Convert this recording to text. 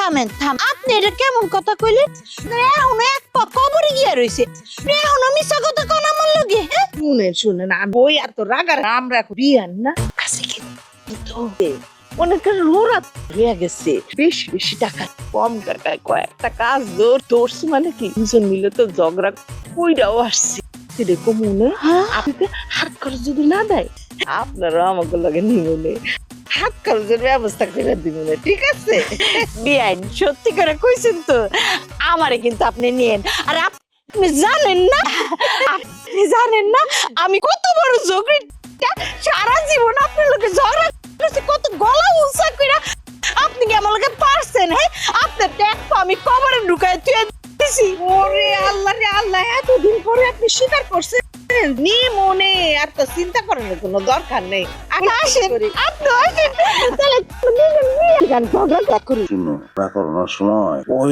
থামেন আপনি এটা কেমন কথা কইলেন? এখন এক পা কবরে গিয়া রইছে, এখন মিছা কথা কোন আমার লগে? শুনেন বই এত রাগার আমরা এখন বিয়ান না আছে কিন্তু অনেকের রোরাত হয়ে গেছে, বেশি বেশি টাকা কম টাকায় কয়েকটা কাজ ধরছি মানে কি দুজন মিলে তো ঝগড়া কইরাও আসছে সেরকম মনে আপনি হাত খরচ যদি না দেয় আপনারা আমাকে লাগে নিমনে হাত খরচের ব্যবস্থা করে দিবেন, ঠিক আছে? বিয়াইন সত্যি করে কইছেন তো, আমারে কিন্তু আপনি নিয়েন। আর আপনি জানেন না আমি কত বড় ঝগড়া, সারা জীবন আপনার লোকে ঝগড়া করছি, কত গলা উঁচা কইরা আপনি কি আমার লোকে পারছেন? হ্যাঁ, আপনার দেখো আমি কবরে ঢুকায় তুই দিছি। ওরে আল্লাহ রে আল্লাহ, এতদিন পরে আপনি স্বীকার করছেন নি মনে, আর তো চিন্তা করার কোনো দরকার নেই। আসেন আপনি আসেন, তাহলে শুনো, করানোর সময় ওই